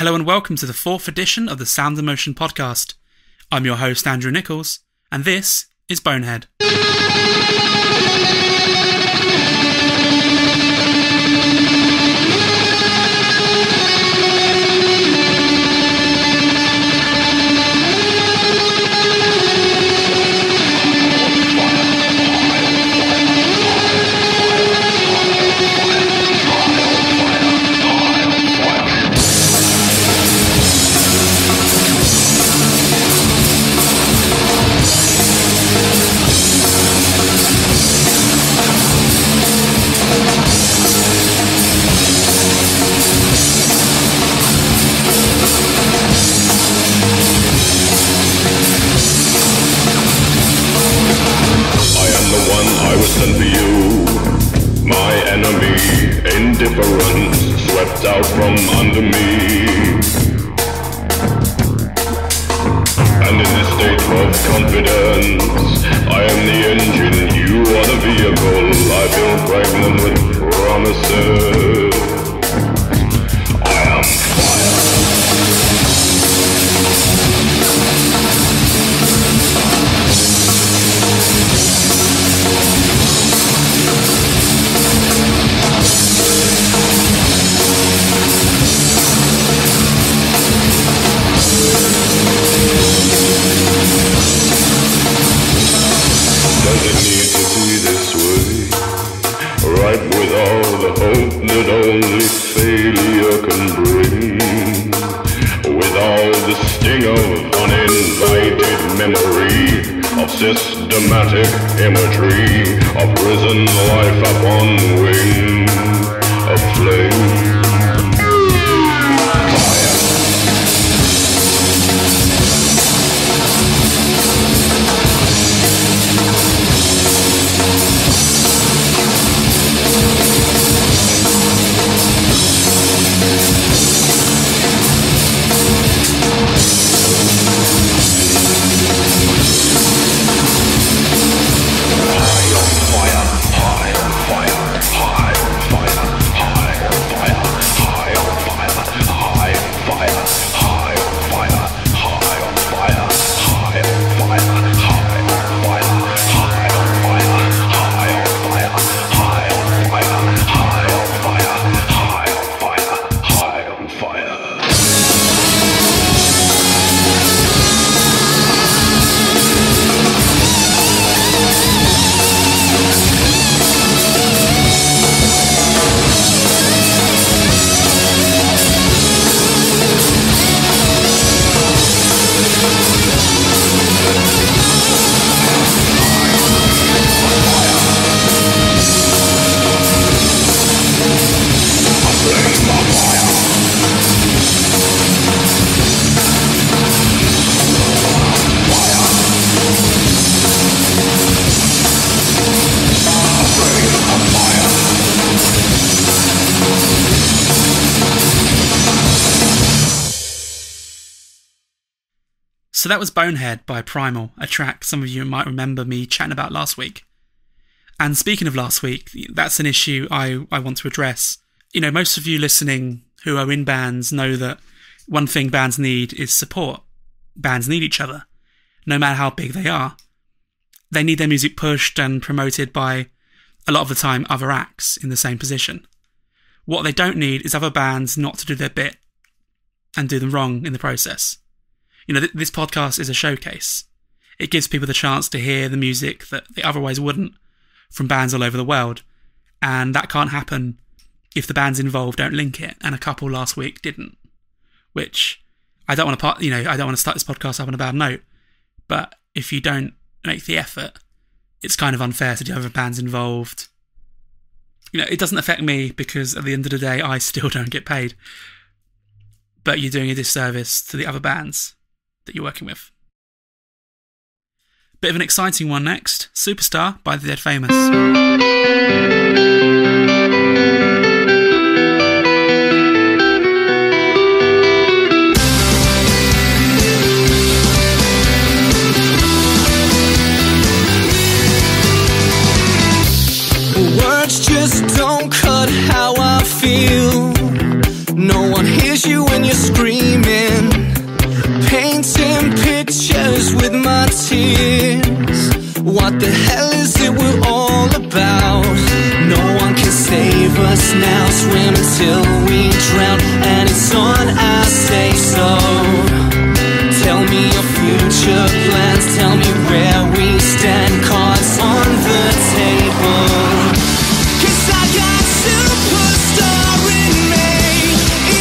Hello and welcome to the 4th edition of the Sound and Motion podcast. I'm your host Andrew Nichols, and this is Bonehead. Indifference swept out from under me, and in this state of confidence, I am the engine, you are the vehicle. I feel pregnant with promises. I am fire. Does it need to be this way? Right with all the hope that only failure can bring, with all the sting of uninvited memory, of systematic imagery, of risen life upon wing of flame. So that was Bonehead by Primal, a track some of you might remember me chatting about last week. And speaking of last week, that's an issue I want to address. You know, most of you listening who are in bands know that one thing bands need is support. Bands need each other, no matter how big they are. They need their music pushed and promoted by, a lot of the time, other acts in the same position. What they don't need is other bands not to do their bit and do them wrong in the process. You know, this podcast is a showcase. It gives people the chance to hear the music that they otherwise wouldn't from bands all over the world. And that can't happen if the bands involved don't link it. And a couple last week didn't. Which, I don't want to start this podcast up on a bad note. But if you don't make the effort, it's kind of unfair to the other bands involved. You know, it doesn't affect me because at the end of the day, I still don't get paid. But you're doing a disservice to the other bands that you're working with. Bit of an exciting one next. Superstar by the Dead Famous. Words just don't cut how I feel. No one hears you when you scream. till we drown, and it's on, I say so. Tell me your future plans, tell me where we stand, cards on the table. 'Cause I got superstar in me,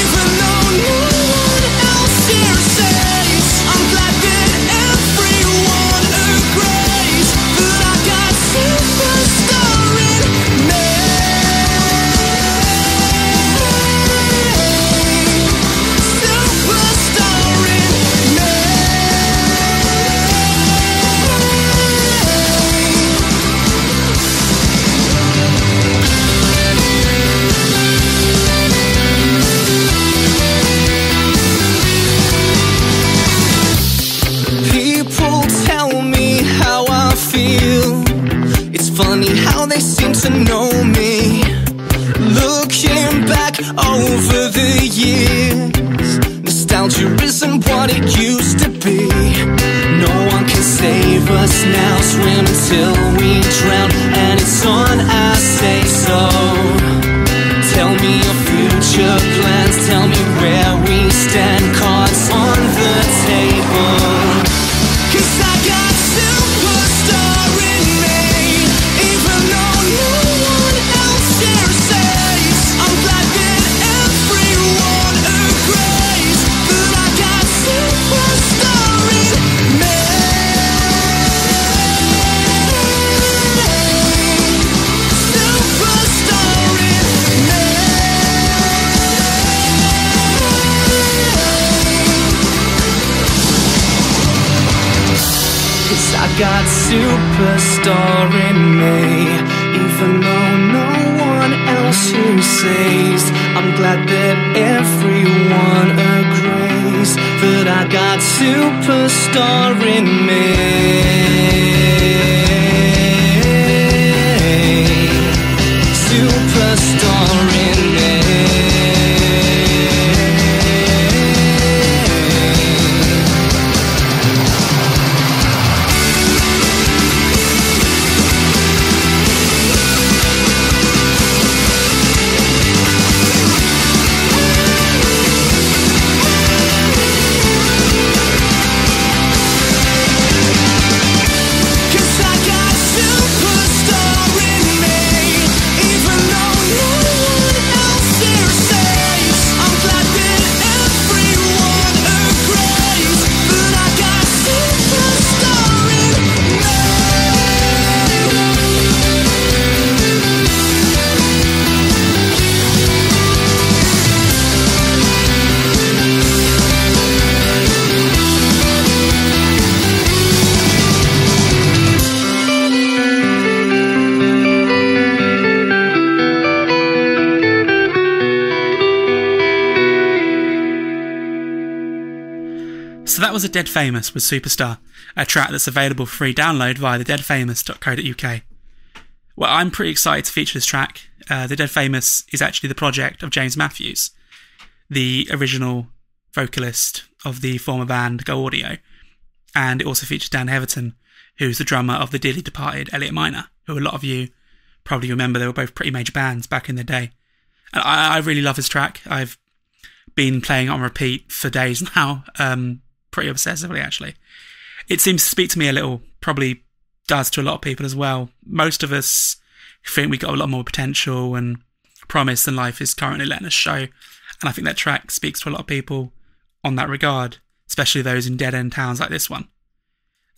even though no one else here says. I'm glad that everyone agrees that I got superstar in me. Superstar in me. People tell me how I feel. It's funny how they seem to know me. Looking back over the years, nostalgia isn't what it used to be. No one can save us now, swim till we drown, and it's on, I say so. Tell me your future plans, tell me where we stand, cards on the table. 'Cause I got superstar in me, even though no one else here says. I'm glad that everyone agrees that I got superstar in me. Superstar in me. 'Cause I got superstar in me, even though no one else here says. I'm glad that everyone agrees that I got superstar in me. Superstar in me. So that was A Dead Famous with Superstar, a track that's available for free download via thedeadfamous.co.uk. Well, I'm pretty excited to feature this track. The Dead Famous is actually the project of James Matthews, the original vocalist of the former band Go Audio, and it also features Dan Heverton, who's the drummer of the dearly departed Elliot Minor, who a lot of you probably remember. They were both pretty major bands back in the day. And I really love this track. I've been playing it on repeat for days now, pretty obsessively actually. It seems to speak to me a little, probably does to a lot of people as well. Most of us think we've got a lot more potential and promise than life is currently letting us show. And I think that track speaks to a lot of people on that regard, especially those in dead-end towns like this one.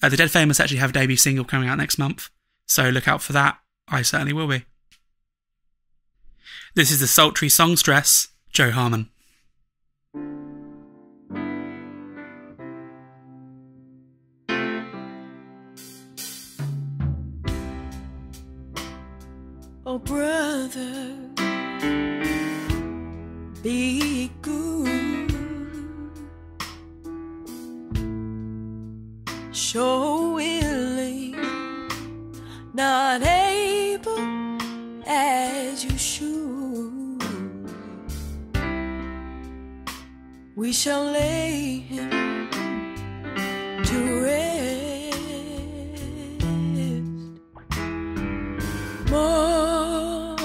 The Dead Famous actually have a debut single coming out next month, so look out for that. I certainly will be. This is the sultry songstress, Joe Harman. Oh, brother, be good. So willing, not able as you should. We shall lay him to rest. More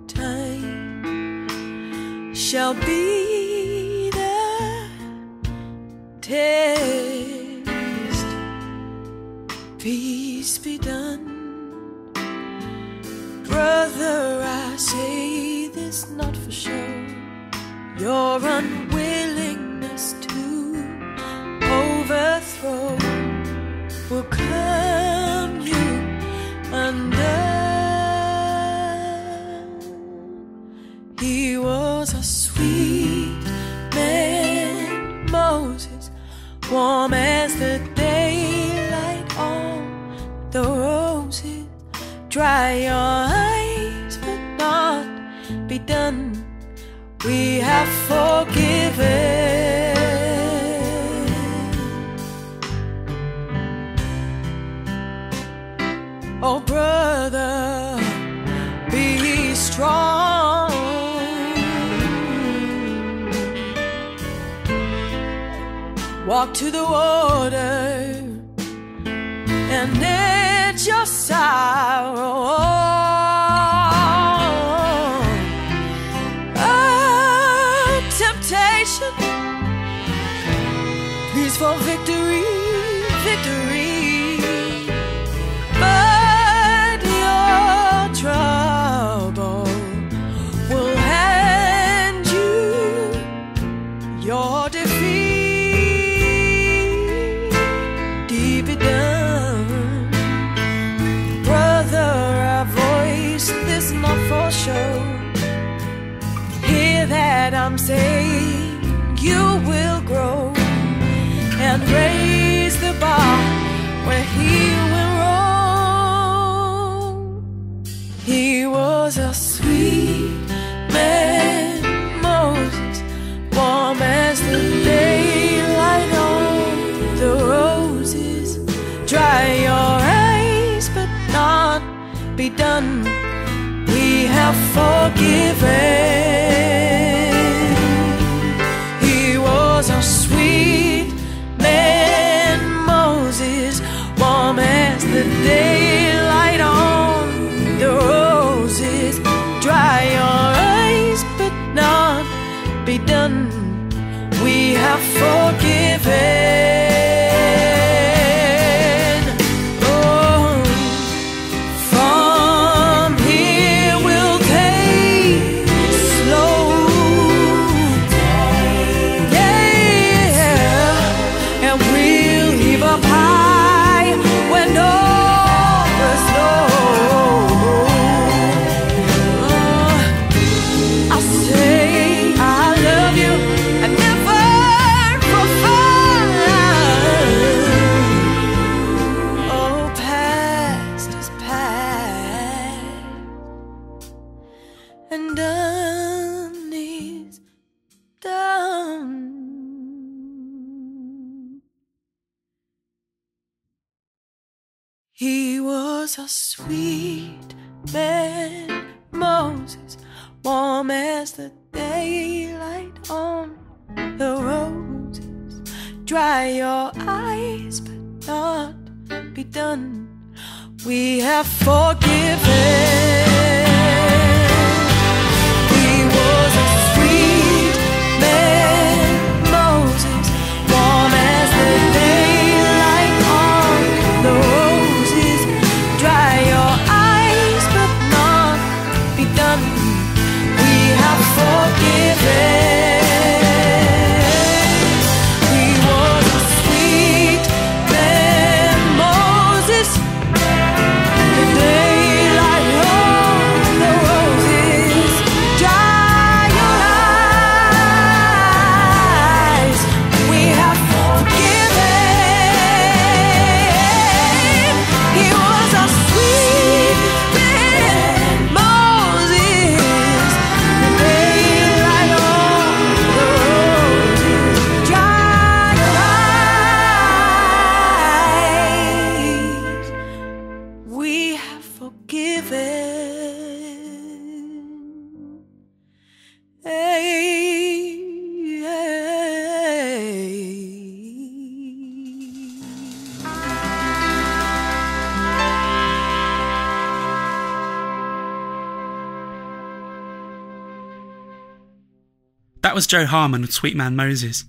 time taste. Peace be done. Brother, I say this not for show. Your unwillingness to overthrow will come you undone. He was a sweet man, Moses, warm as the daylight on the roses. Dry your eyes, but not be done. We have forgiven. Oh, brother, be strong. Walk to the water and let your sorrow. Oh, temptation, please for victory, victory. But your trouble will hand you your defeat. Deep it down, brother, I voice this not for show. Hear that I'm saying you will grow and raise the bar where he went wrong. He was a sweet man, Moses, warm as the daylight on the roses. Dry your eyes, but not be done. We have forgiven. He was a sweet man, Moses, warm as the daylight on the roses. Dry your eyes, but not be done. We have forgiven. Oh, from here we'll take it slow. Yeah, and we'll heave up high when all is low. I say I love you, I never profile. Oh, past is past, and done is done. He was a sweet man, Moses, warm as the daylight on the roses. Dry your eyes, but not be done. We have forgiven. He was a sweet man, Moses, warm as the daylight on the roses. Dry your eyes, but not be done. We have forgiven. He was a sweet man, Moses, the daylight on the roses. Dry your eyes, we have forgiven. He was a sweet man, Moses, the daylight on the roses. Dry your eyes, we have forgiven. Hey, hey. That was Joe Harman with Sweet Man Moses.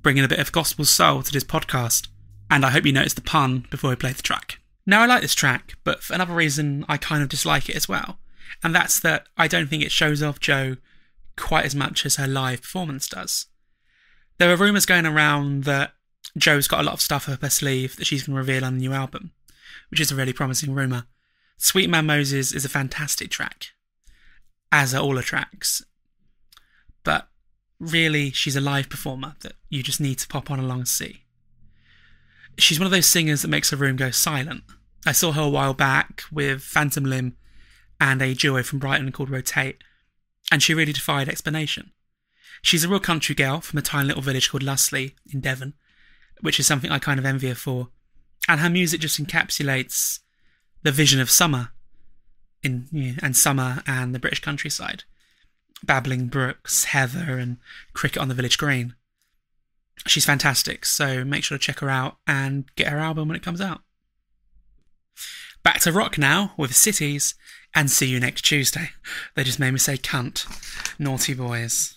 bringing a bit of gospel soul to this podcast. And I hope you noticed the pun before we played the track. Now, I like this track, but for another reason, I kind of dislike it as well. And that's that I don't think it shows off Jo quite as much as her live performance does. There are rumours going around that Jo's got a lot of stuff up her sleeve that she's going to reveal on the new album, which is a really promising rumour. Sweet Man Moses is a fantastic track, as are all her tracks. But really, she's a live performer that you just need to pop on along and see. She's one of those singers that makes a room go silent. I saw her a while back with Phantom Limb and a duo from Brighton called Rotate, and she really defied explanation. She's a real country girl from a tiny little village called Lussley in Devon, which is something I kind of envy her for, and her music just encapsulates the vision of summer and summer and the British countryside. Babbling brooks, heather and cricket on the village green. She's fantastic, so make sure to check her out and get her album when it comes out. Back to rock now with Cities, and see you next Tuesday. They just made me say cunt. Naughty boys.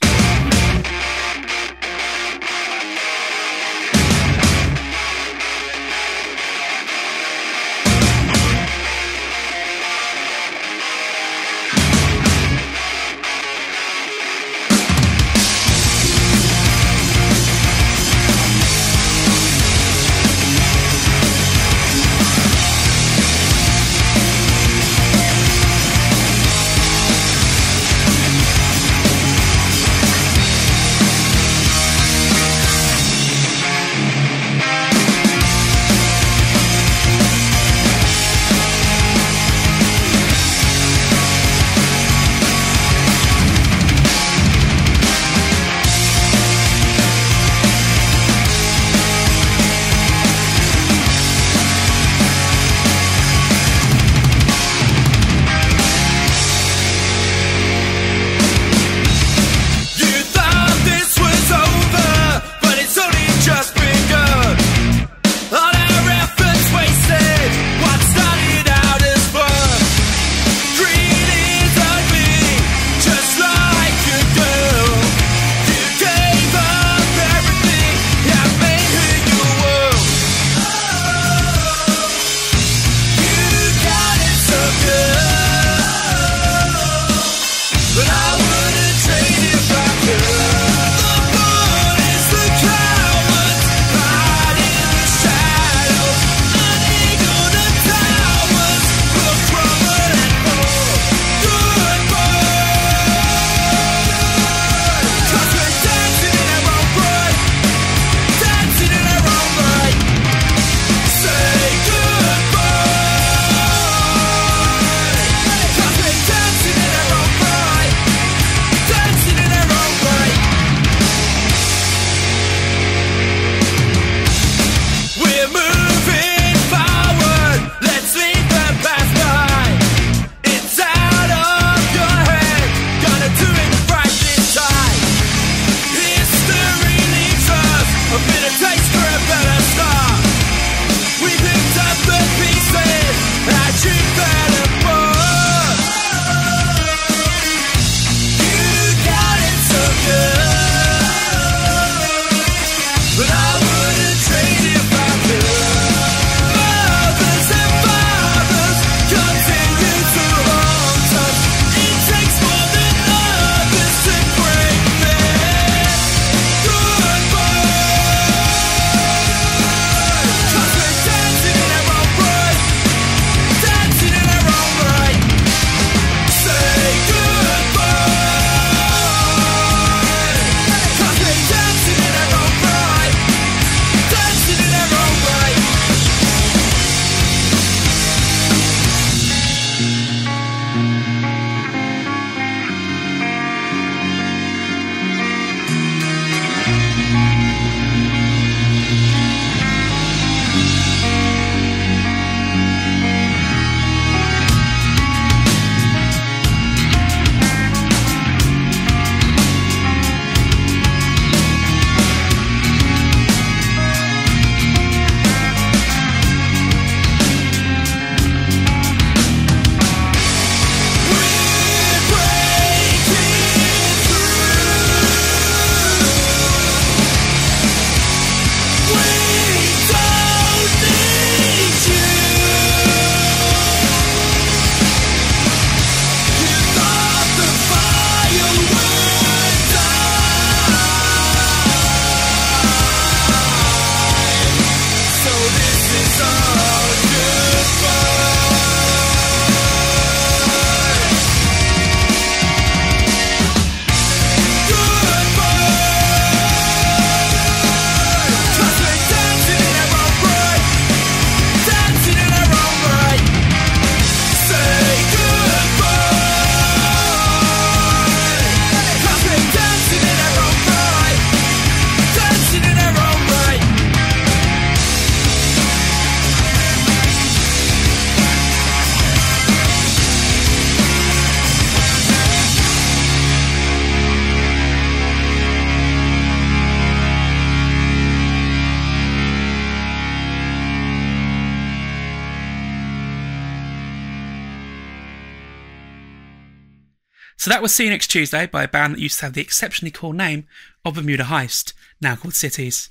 So that was See You Next Tuesday by a band that used to have the exceptionally cool name of Bermuda Heist, now called Cities.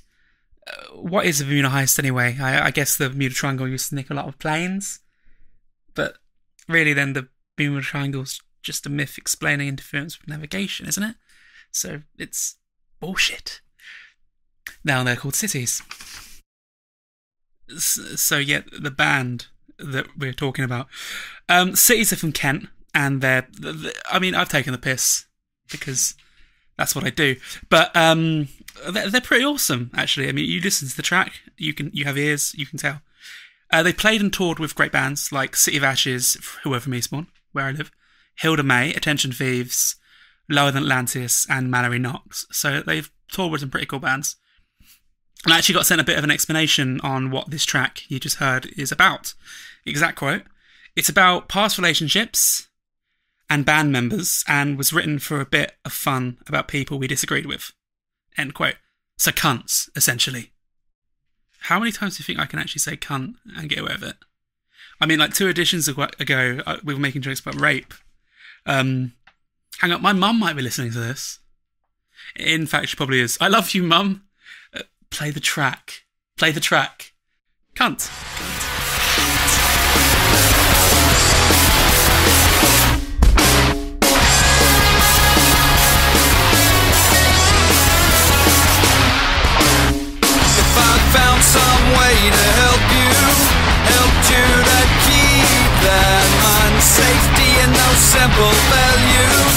What is a Bermuda Heist anyway? I guess the Bermuda Triangle used to nick a lot of planes, but really then the Bermuda Triangle's just a myth explaining interference with navigation, isn't it? So it's bullshit. Now they're called Cities. So yeah, the band that we're talking about. Cities are from Kent, and I mean, I've taken the piss because that's what I do. But they're pretty awesome, actually. I mean, you listen to the track, you have ears, you can tell. They played and toured with great bands like City of Ashes, who are from Eastbourne, where I live, Hilda May, Attention Thieves, Lower Than Atlantis, and Mallory Knox. So they've toured with some pretty cool bands. And I actually got sent a bit of an explanation on what this track you just heard is about. Exact quote: "It's about past relationships and band members, and was written for a bit of fun about people we disagreed with." End quote. So cunts, essentially. How many times do you think I can actually say cunt and get away with it? I mean, like 2 editions ago, we were making jokes about rape. Hang on, my mum might be listening to this. In fact, she probably is. I love you, mum. Play the track. Play the track. Cunt. If I found some way to help you to keep that mind, safety and those simple values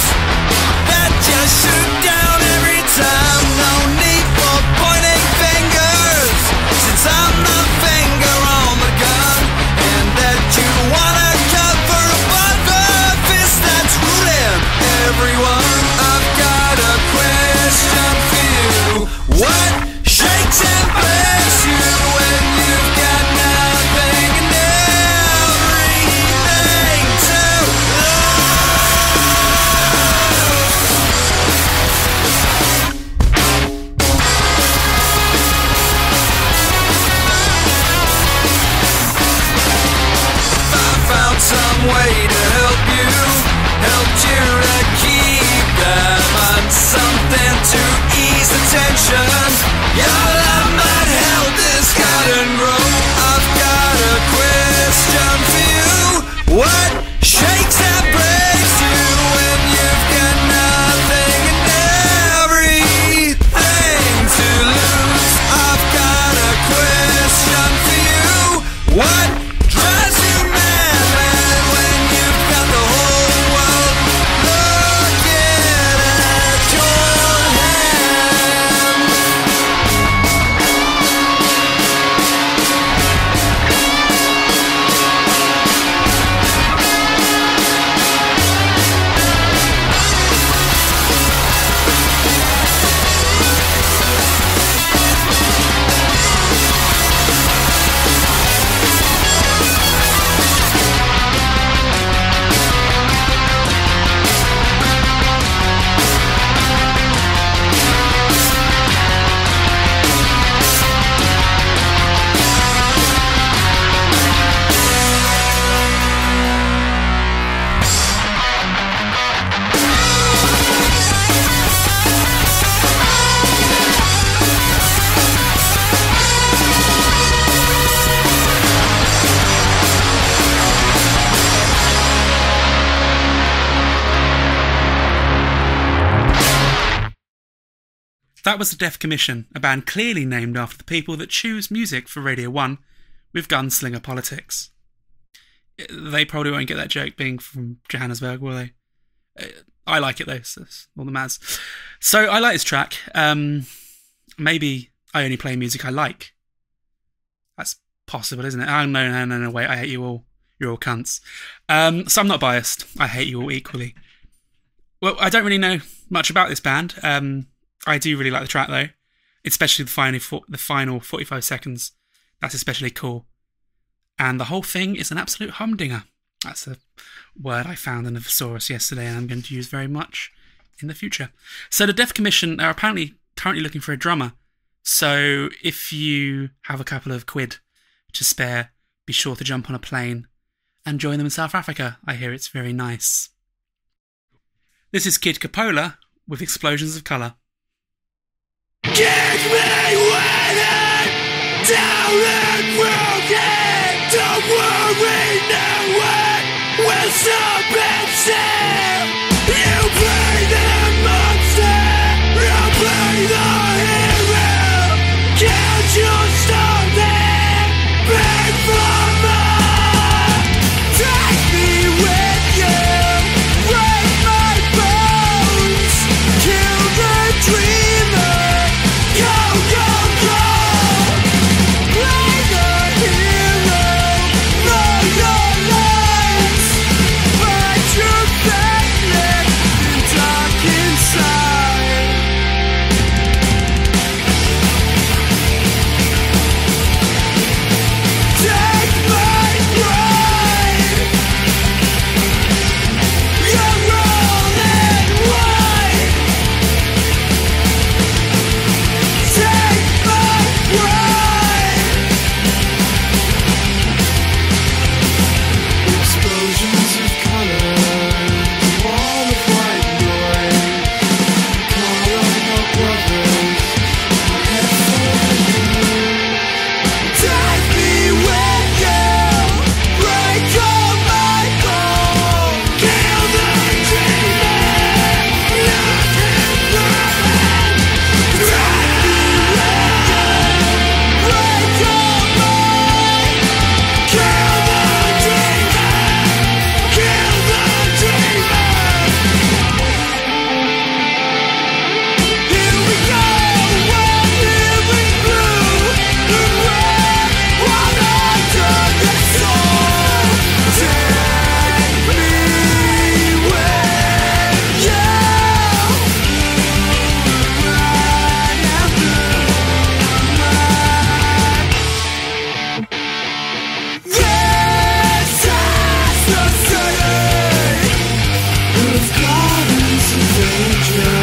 that just shoot down every time. No need for pointing fingers, since I'm the finger on the gun, and that you wanna cover above the fist that's ruling everyone. I've got a question for you. What shakes and breaks you when you've got nothing and everything to If I found some way to helped you to keep that mind, something to ease the tension. Your love might help this garden grow. I've got a question for you. What shakes and breaks you when you've got nothing and everything to lose? I've got a question for you. What drives you mad, man, when you've got the whole world looking at your hand? That was the Deaf Commission, a band clearly named after the people that choose music for Radio 1 with Gunslinger politics. They probably won't get that joke being from Johannesburg, will they? I like it though, so that's all that matters. So I like this track. Maybe I only play music I like. That's possible, isn't it? Oh, no, wait, I hate you all. You're all cunts. So I'm not biased. I hate you all equally. Well, I don't really know much about this band. I do really like the track though, especially the final 45 seconds. That's especially cool. And the whole thing is an absolute humdinger. That's a word I found in a thesaurus yesterday and I'm going to use very much in the future. So the Deaf Commission are apparently currently looking for a drummer. So if you have a couple of quid to spare, be sure to jump on a plane and join them in South Africa. I hear it's very nice. This is Kid Capola with Explosions of Colour. Kick me when I'm down and broken. Don't worry, no one will stop and say you play the monster, you play the hero. Can't you stop it? Beg for more. Take me with you, break my bones, kill the dreamer. Go, go, go! Play the hero, know your lines, but you're backlit and dark inside. Take my pride, you're all in white. Take my pride. Explosions of color, wall of white noise, calling our brothers, head for the moon. Take me with you, break all my bones, kill the dreamer, nothing burning. Take me with you, break all mine, kill the dreamer, kill the dreamer. Here we go, one living blue, the red, one under the soul. Take me with you, red and blue, this is the city of gardens of danger.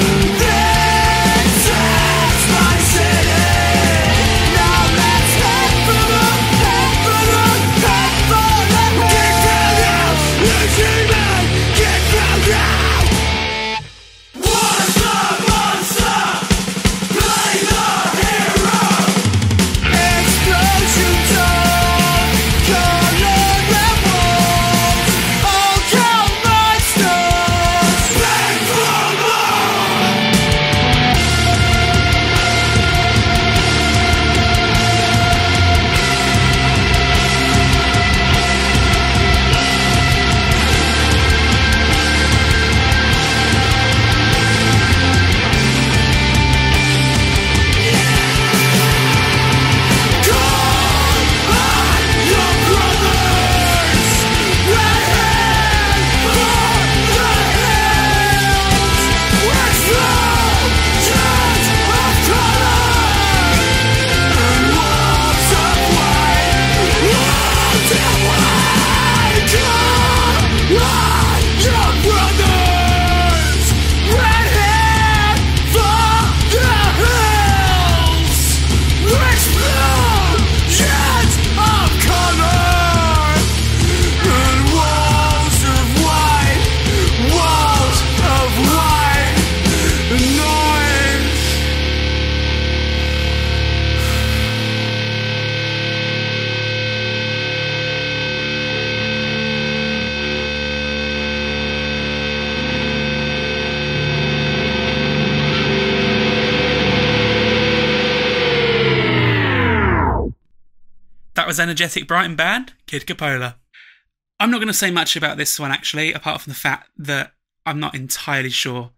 This is my city. Now let's head for the, head for the, head for the kick from out, the demon, kick from out. Monster, monster, play the hero. Explosions of color and walls, all count monsters, beg for more. That was energetic Brighton band, Kid Capola. I'm not going to say much about this one, actually, apart from the fact that I'm not entirely sure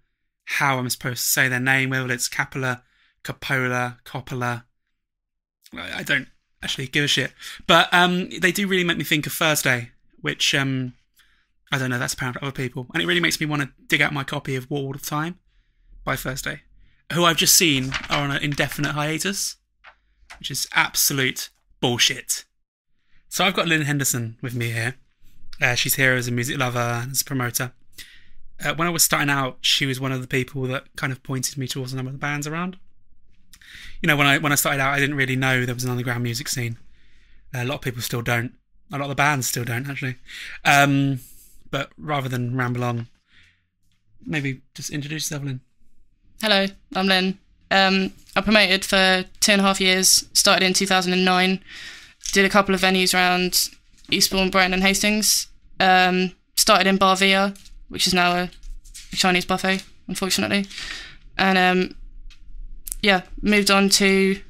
how I'm supposed to say their name, whether it's Capola, Capola, Coppola. I don't actually give a shit. But they do really make me think of Thursday, which, I don't know, that's apparent for other people. And it really makes me want to dig out my copy of Wall of Time by Thursday, who I've just seen are on an indefinite hiatus, which is absolute bullshit. So I've got Lynn Henderson with me here. She's here as a music lover and as a promoter. When I was starting out, she was one of the people that kind of pointed me towards a number of the bands around. You know, when I started out, I didn't really know there was an underground music scene. A lot of people still don't. A lot of the bands still don't, actually. But rather than ramble on, maybe just introduce yourself, Lynn. Hello, I'm Lynn. I promoted for 2.5 years, started in 2009, did a couple of venues around Eastbourne, Brighton and Hastings. Started in Bar Via, which is now a Chinese buffet, unfortunately. And moved on to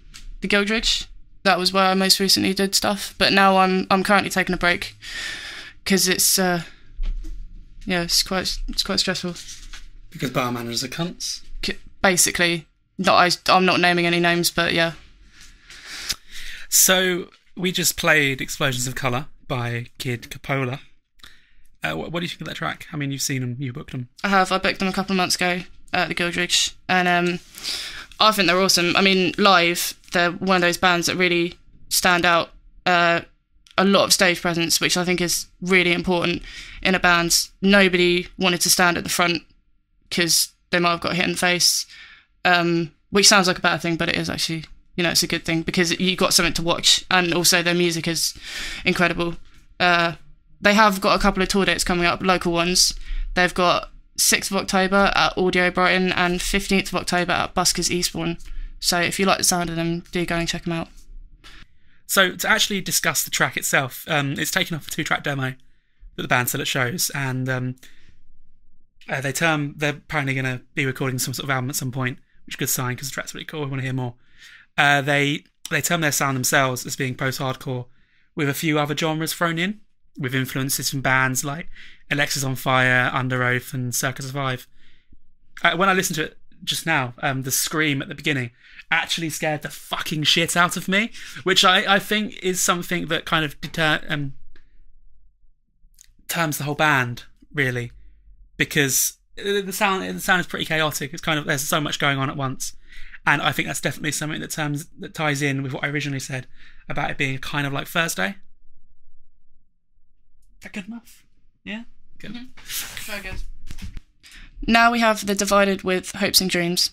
the Gildridge. That was where I most recently did stuff. But now I'm currently taking a break because it's quite stressful. Because bar managers are cunts. Basically, I'm not naming any names, but yeah. So we just played Explosions of Colour by Kid Capola. What do you think of that track? I mean, you've seen them, you booked them. I have. I booked them a couple of months ago at the Gildridge, and I think they're awesome. I mean, live, they're one of those bands that really stand out. A lot of stage presence, which I think is really important in a band. Nobody wanted to stand at the front because they might have got hit in the face, which sounds like a bad thing, but it is actually, it's a good thing because you got something to watch, and also their music is incredible. They have got a couple of tour dates coming up, local ones. They've got 6th of October at Audio Brighton and 15th of October at Buskers Eastbourne. So if you like the sound of them, do go and check them out. So to actually discuss the track itself, it's taken off a 2-track demo that the band said at shows, and they're apparently going to be recording some sort of album at some point, which is a good sign because the track's really cool. I want to hear more. They term their sound themselves as being post-hardcore with a few other genres thrown in, with influences from bands like Alexis on Fire, Under Oath and Circus Survive. When I listened to it just now, the scream at the beginning actually scared the fucking shit out of me, which I think is something that kind of terms the whole band, really, because the sound is pretty chaotic. It's kind of, there's so much going on at once, and I think that's definitely something that ties in with what I originally said about it being kind of like Thursday. Is that good enough? Yeah? Good. Mm-hmm. Very good. Now we have the Divided with Hopes and Dreams.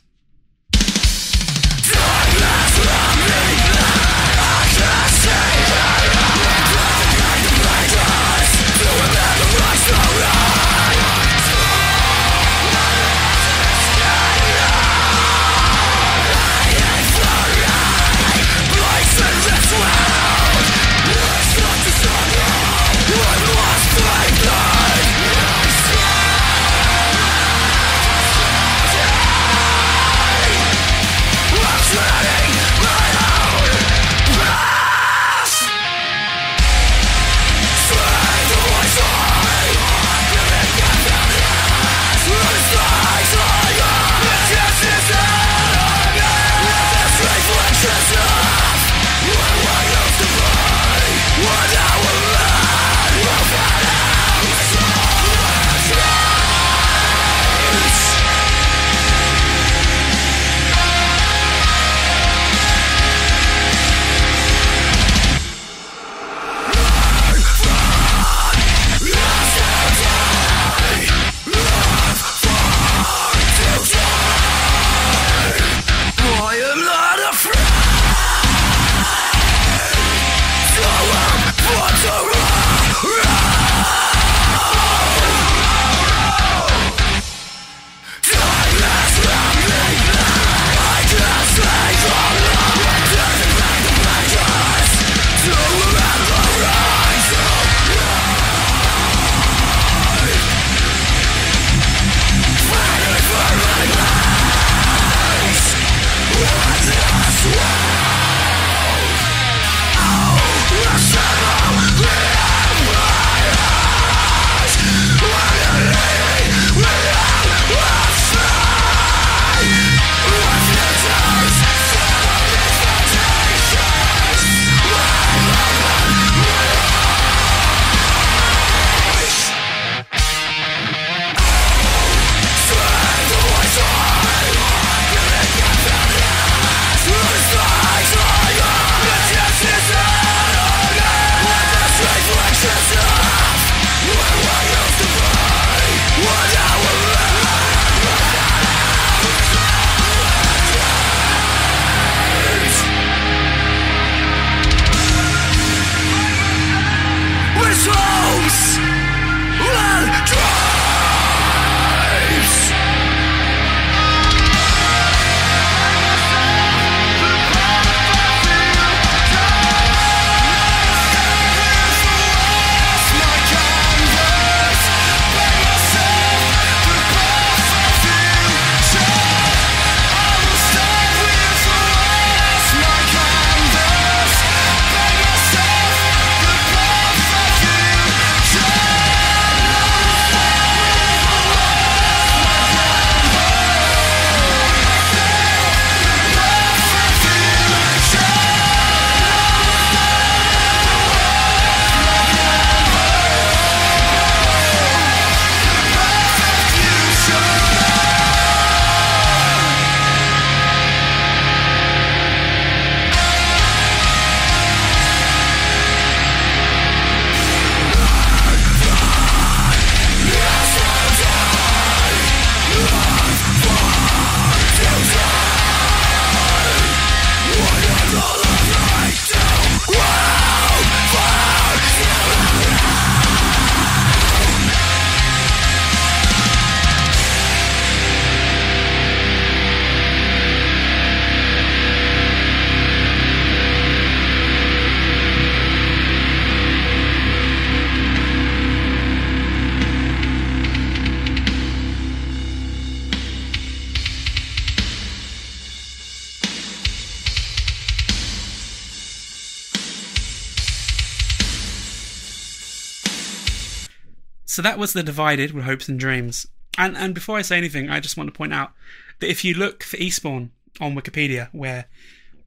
So that was The Divided with Hopes and Dreams. And before I say anything, I just want to point out that if you look for Eastbourne on Wikipedia, where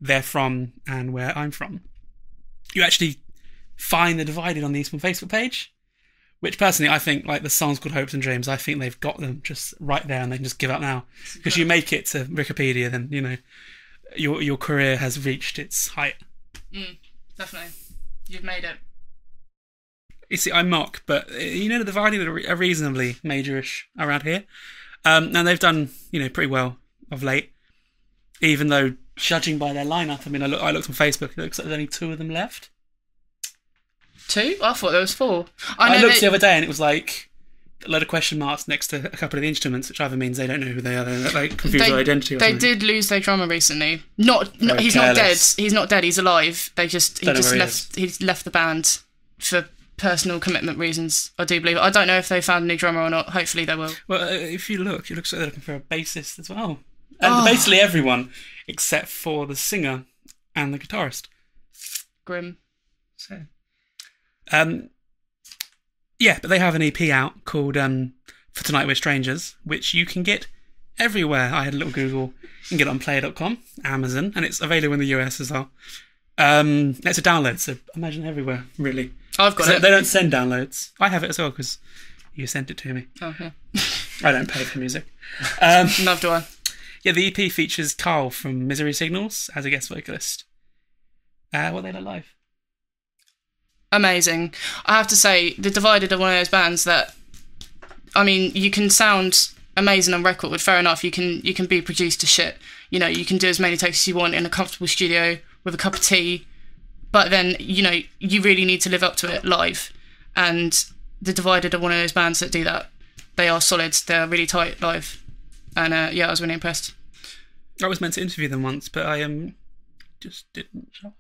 they're from and where I'm from, you actually find The Divided on the Eastbourne Facebook page, which personally I think, like, the song's called Hopes and Dreams. I think they've got them just right there and they can just give up now. Because you make it to Wikipedia, then, you know, your career has reached its height. Definitely. You've made it. You see, I mock, but, you know, The Divided are reasonably majorish around here. And they've done, you know, pretty well of late. Even though, judging by their lineup, I mean, I looked on Facebook, it looks like there's only 2 of them left. 2? I thought there was 4. I looked the other day and it was like a load of question marks next to a couple of the instruments, which either means they don't know who they are, they're like confused their identity. They did lose their drummer recently. He's not dead. He's not dead. He's alive. He left the band for personal commitment reasons. I do believe. I don't know if they found a new drummer or not. Hopefully they will. Well, if you look, it looks like they're looking for a bassist as well, and basically everyone except for the singer and the guitarist. Grim. So. Yeah, but they have an EP out called For Tonight We're Strangers, which you can get everywhere. I had a little Google. You can get it on player.com, Amazon, and it's available in the US as well. It's a download, so imagine everywhere, really. I've got it. They don't send downloads. I have it as well, because you sent it to me. Oh, yeah. I don't pay for music. Neither do I. Yeah, the EP features Carl from Misery Signals as a guest vocalist. What they look live. Amazing. I have to say, The Divided are one of those bands that, I mean, you can sound amazing on record, fair enough, you can be produced to shit. You know, you can do as many takes as you want in a comfortable studio with a cup of tea, but then, you know, you really need to live up to it live. And The Divided are one of those bands that do that. They are solid, they're really tight live. And yeah, I was really impressed. I was meant to interview them once, but I just didn't show up,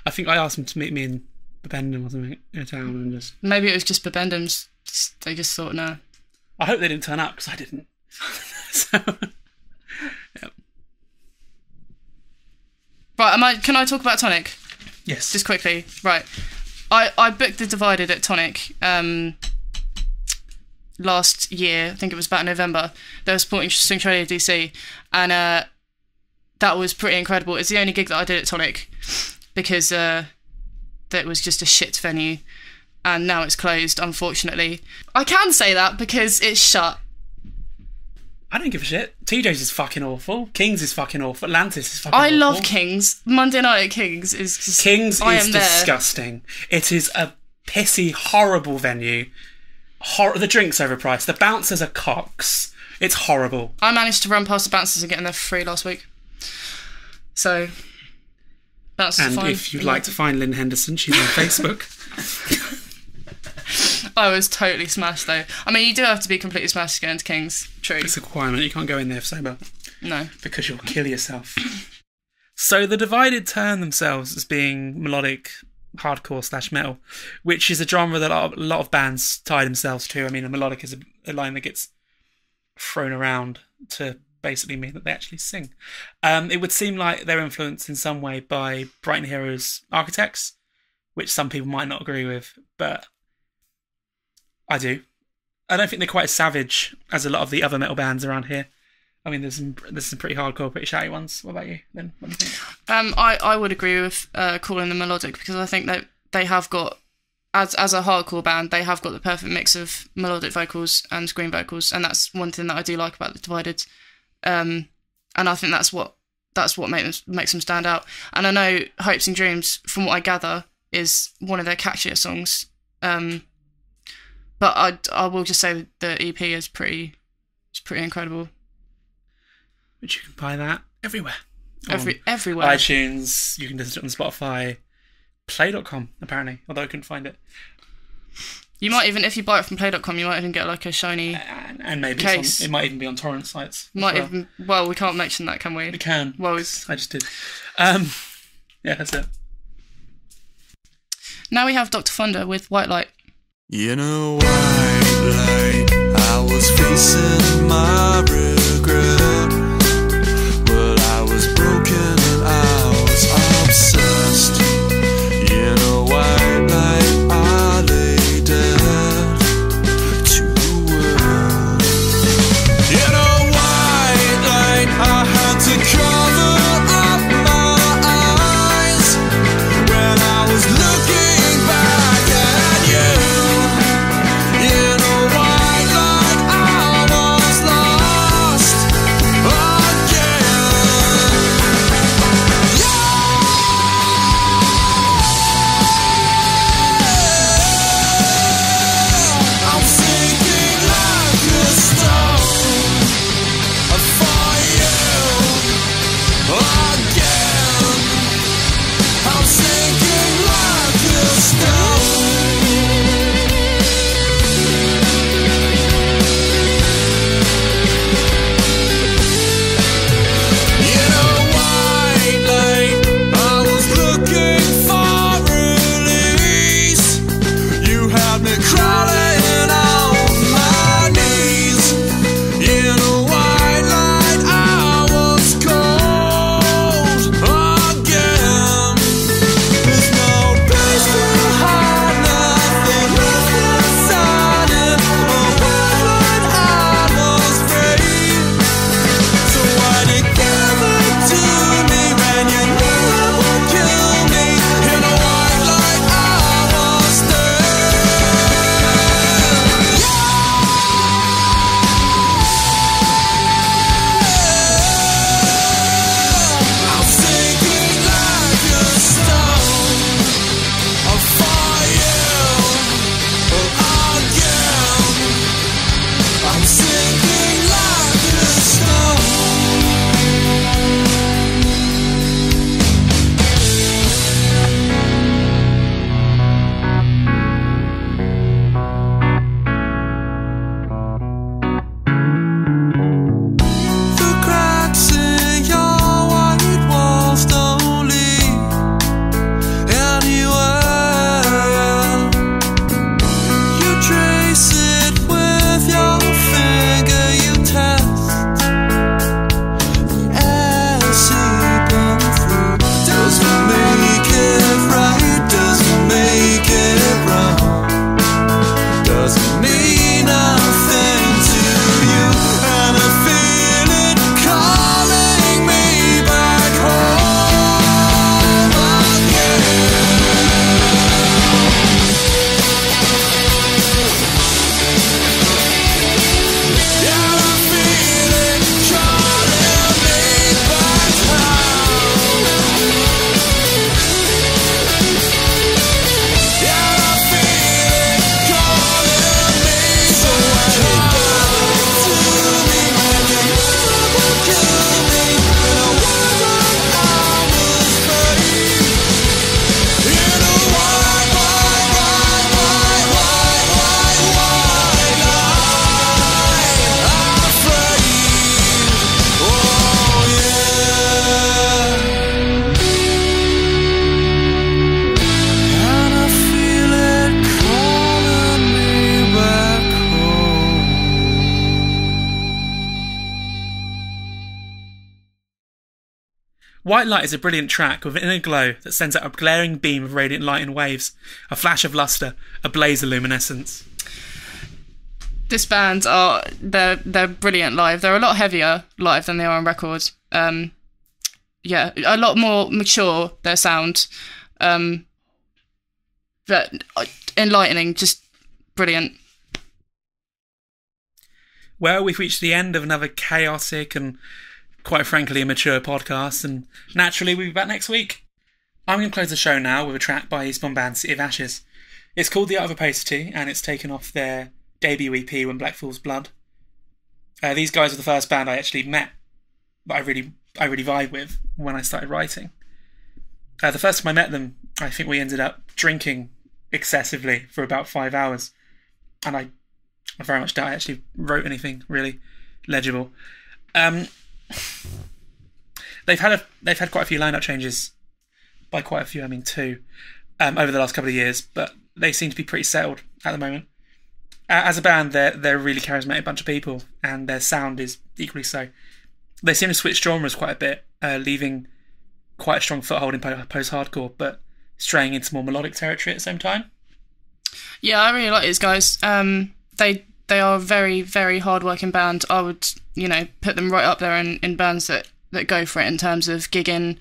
I think I asked them to meet me in Bibendum or something in a town and just... Maybe it was just Bibendum's. They just thought, no. I hope they didn't turn up, because I didn't. So, yeah. Right, can I talk about Tonic? Yes. Just quickly. Right. I booked The Divided at Tonic last year. I think it was about November. They were supporting Centralia DC, and that was pretty incredible. It's the only gig that I did at Tonic, because... that was just a shit venue, and now it's closed, unfortunately. I can say that because it's shut. I don't give a shit. TJ's is fucking awful. King's is fucking awful. Atlantis is fucking awful. I love King's. Monday night at King's is just... King's is disgusting. It is a pissy, horrible venue. The drink's overpriced. The bouncers are cocks. It's horrible. I managed to run past the bouncers and get in there for free last week. So... That's and fine. If you'd like to find Lynn Henderson, she's on Facebook. I was totally smashed, though. I mean, you do have to be completely smashed to get into King's. True. It's a requirement. You can't go in there for sober. No. Because you'll kill yourself. So The Divided term themselves as being melodic hardcore / metal, which is a genre that a lot of bands tie themselves to. I mean, a melodic is a line that gets thrown around to... basically mean that they actually sing. It would seem like they're influenced in some way by Brighton Heroes Architects, which some people might not agree with, but I do. I don't think they're quite as savage as a lot of the other metal bands around here. I mean, there's some pretty hardcore, pretty shouty ones. What about you, then? What do you think? I would agree with calling them melodic, because I think that they have got, as a hardcore band, they have got the perfect mix of melodic vocals and scream vocals, and that's one thing that I do like about The Divided. And I think that's what makes them stand out. And I know Hopes and Dreams, from what I gather, is one of their catchier songs. But I will just say the EP is pretty incredible. Which you can buy that everywhere. Everywhere. iTunes, you can listen to it on Spotify, play.com apparently, although I couldn't find it. You might even, if you buy it from play.com, you might even get like a shiny and maybe case. It might even be on torrent sites. Well, we can't mention that, can we? We can. Well, I just did. Yeah, that's it. Now we have Dr. Fonda with White Light. You know, white light, I was facing my regret. Well, I was broken and I was obsessed. You know, white light, I lay dead. White Light is a brilliant track with an inner glow that sends out a glaring beam of radiant light and waves, a flash of lustre, a blaze of luminescence. This band they're brilliant live. They're a lot heavier live than they are on records. Yeah, a lot more mature, their sound. But enlightening, just brilliant. Well, we've reached the end of another chaotic and, quite frankly, immature podcast, and naturally we'll be back next week. I'm going to close the show now with a track by Eastbourne band City of Ashes. It's called The Art of Opacity, and it's taken off their debut EP, When Black Falls Blood. These guys were the first band I actually met, that I really vibe with when I started writing. The first time I met them, I think we ended up drinking excessively for about 5 hours, and I very much doubt I actually wrote anything really legible. They've had quite a few lineup changes. By quite a few, I mean 2, over the last couple of years, but they seem to be pretty settled at the moment. As a band, they're a really charismatic bunch of people, and their sound is equally so. They seem to switch genres quite a bit, leaving quite a strong foothold in post-hardcore, but straying into more melodic territory at the same time. Yeah, I really like these guys. They are a very, very hard-working band. I would, put them right up there in bands that go for it in terms of gigging.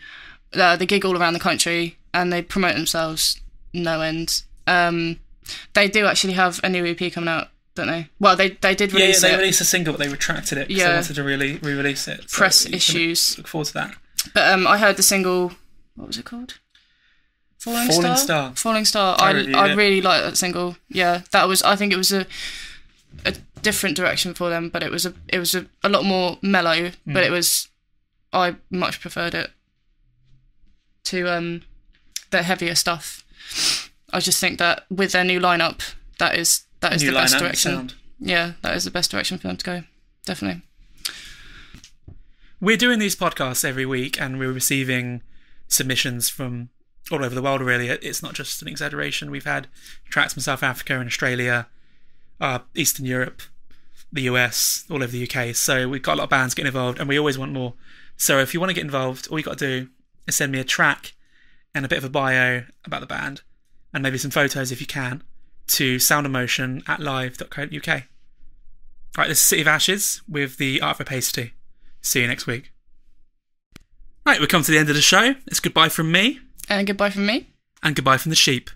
They gig all around the country, and they promote themselves no end. They do actually have a new EP coming out, don't they? Well, they did release it. Yeah, they released a single, but they retracted it because they wanted to re-release it. So press issues. Look forward to that. But I heard the single. What was it called? Falling Star. Falling Star. I really like that single. Yeah, that was. I think it was a different direction for them, but it was a lot more mellow. But I much preferred it to their heavier stuff. I just think that with their new lineup, that is the best direction. Sound. Yeah, that is the best direction for them to go. Definitely. We're doing these podcasts every week, and we're receiving submissions from all over the world, really. It's not just an exaggeration. We've had tracks from South Africa and Australia, Eastern Europe, the US, all over the UK. So we've got a lot of bands getting involved, and we always want more. So if you want to get involved, all you got to do is send me a track and a bit of a bio about the band, and maybe some photos if you can, to soundemotion@live.co.uk. Right, this is City of Ashes with The Art of Opacity. See you next week. Right, we've come to the end of the show. It's goodbye from me. And goodbye from me. And goodbye from the sheep.